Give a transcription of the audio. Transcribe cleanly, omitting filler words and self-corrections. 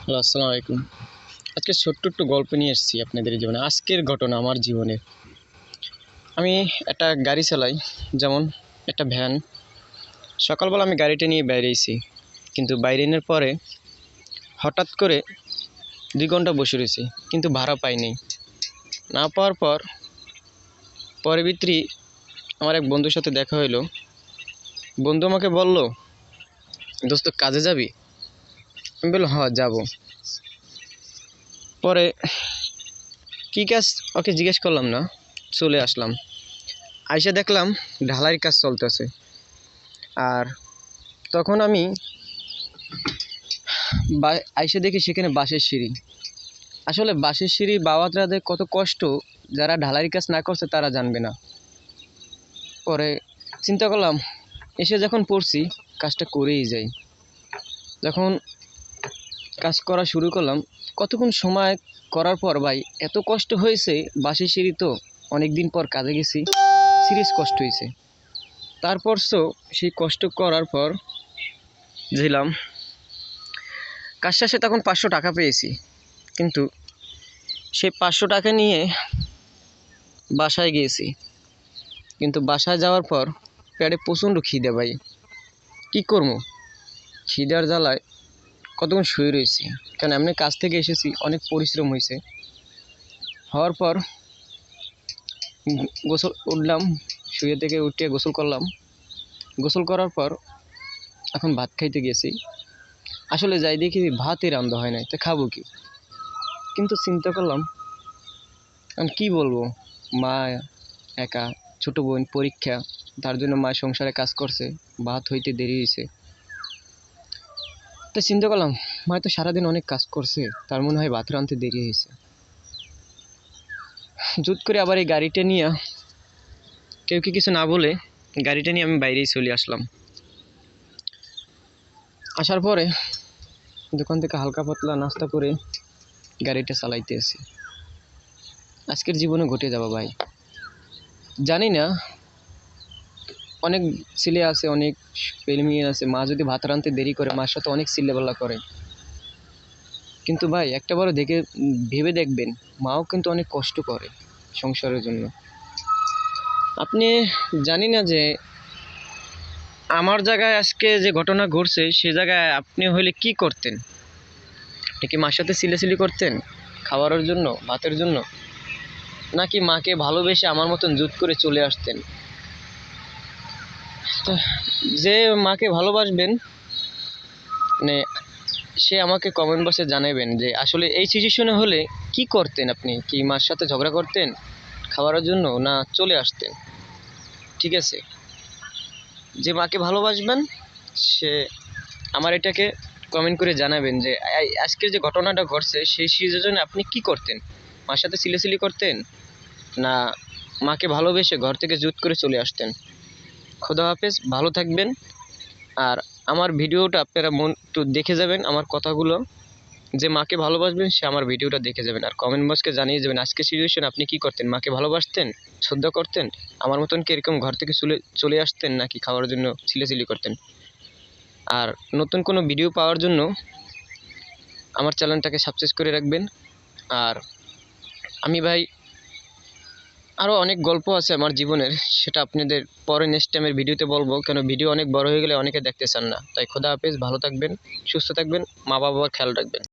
Hello, আসসালামু আলাইকুম। আজকে ছোট্ট একটু গল্প নিয়ে এসেছি আপনাদের জীবনে। আজকের ঘটনা আমার জীবনের। আমি একটা গাড়ি চালাই, যেমন একটা ভ্যান। সকালবেলা আমি গাড়িটা নিয়ে বেরিয়েছি, কিন্তু বাইরে এনের পরে হঠাৎ করে 2 ঘন্টা বসে রয়েছি, কিন্তু ভাড়া পাইনি। না পাওয়ার পর পরে ভিতরি আমার এক বন্ধুর সাথে দেখা হইলো। বন্ধু আমাকে বলল, দোস্ত কাজে যাবি? আমি বললাম হ্যাঁ যাবো। পরে কী কাজ ওকে জিজ্ঞেস করলাম না, চলে আসলাম। আইসা দেখলাম ঢালাইয়ের কাজ চলতেছে। আর তখন আমি আইসা দেখি সেখানে বাঁশের সিঁড়ি। আসলে বাঁশের সিঁড়ি বাওয়াতরাদের কত কষ্ট, যারা ঢালাইয়ের কাজ না করছে তারা জানবে না। পরে চিন্তা করলাম, এসে যখন পড়ছি কাজটা করেই যাই। যখন কাজ করা শুরু করলাম, কতক্ষণ সময় করার পর ভাই এত কষ্ট হয়েছে। বাঁশের সিঁড়ি তো অনেক দিন পর কাজে গেছি, সিরিয়াস কষ্ট হয়েছে। তারপর সেই কষ্ট করার পর দিলাম কাজ শেষে, তখন 500 টাকা পেয়েছি। কিন্তু সেই 500 টাকা নিয়ে বাসায় গিয়েছি, কিন্তু বাসায় যাওয়ার পর পেটে প্রচণ্ড খিদে ভাই। কী করবো, খিদার জ্বালায় কতক্ষণ শুয়ে রয়েছি, কারণ এমনি কাজ থেকে এসেছি, অনেক পরিশ্রম হয়েছে। হওয়ার পর গোসল উঠলাম, শুয়ে থেকে উঠে গোসল করলাম। গোসল করার পর এখন ভাত খাইতে গেছি। আসলে যাই দেখি ভাতই রান্না হয় নাই, তো খাবো কি? কিন্তু চিন্তা করলাম, এখন কী বলবো, মা একা, ছোটো বোন পরীক্ষা, তার জন্য মা সংসারে কাজ করছে, ভাত হইতে দেরি হয়েছে। তো চিন্তা করলাম, মা তো সারাদিন অনেক কাজ করছে, তার মনে হয় ভাত রাঁধতে দেরি হয়েছে। জুত করে আবার এই গাড়িটা নিয়ে, কেউ কি কিছু না বলে গাড়িটা নিয়ে আমি বাইরেই চলে আসলাম। আসার পরে দোকান থেকে হালকা পাতলা নাস্তা করে গাড়িটা চালাইতে আসি। আজকের জীবনে ঘটে যাবো ভাই। জানি না, অনেক ছেলে আছে, অনেক মেয়ে আছে, মা যদি ভাত রাঁধতে দেরি করে মার সাথে অনেক চিল্লাপাল্লা করে। কিন্তু ভাই একটাবারও ভেবে দেখবেন, মাও কিন্তু অনেক কষ্ট করে সংসারের জন্য। আপনি জানি না যে আমার জায়গায় আজকে যে ঘটনা ঘটছে, সে জায়গায় আপনি হইলে কি করতেন? আপনি কি মার সাথে চিল্লাচিল্লি করতেন খাবারের জন্য, ভাতের জন্য? নাকি মাকে ভালোবেসে আমার মতন জুত করে চলে আসতেন? তো যে মাকে ভালোবাসবেন, মানে সে আমাকে কমেন্ট বক্সে জানাবেন যে আসলে এই সিচুয়েশনে হলে কি করতেন আপনি? কি মার সাথে ঝগড়া করতেন খাবারের জন্য, না চলে আসতেন? ঠিক আছে, যে মাকে ভালোবাসবেন সে আমার এটাকে কমেন্ট করে জানাবেন যে আজকের যে ঘটনাটা ঘটছে সেই সিচুয়েশনে আপনি কি করতেন? মার সাথে চিল্লাচিল্লি করতেন, না মাকে ভালোবেসে ঘর থেকে জুত করে চলে আসতেন? খোদা হাফেজ, ভালো থাকবেন। আর আমার ভিডিওটা আপনারা একটু দেখে যাবেন, আমার কথাগুলো। যে মাকে ভালোবাসবেন সে আমার ভিডিওটা দেখে যাবেন, আর কমেন্ট বক্সকে জানিয়ে যাবেন আজকে সিচুয়েশন আপনি কি করতেন? মাকে ভালোবাসতেন, শ্রদ্ধা করতেন, আমার মতন কি এরকম ঘর থেকে চলে আসতেন, নাকি খাওয়ার জন্য চিল্লাচিল্লি করতেন? আর নতুন কোনো ভিডিও পাওয়ার জন্য আমার চ্যানেলটাকে সাবস্ক্রাইব করে রাখবেন। আর আমি ভাই আরও অনেক গল্প আছে আমার জীবনের, সেটা আপনাদের পরে নেক্সট টাইমের ভিডিওতে বলবো, কেন ভিডিও অনেক বড় হয়ে গেলে অনেকে দেখতে চান না। তাই খোদা হাফেজ, ভালো থাকবেন, সুস্থ থাকবেন, মা বাবার খেয়াল রাখবেন।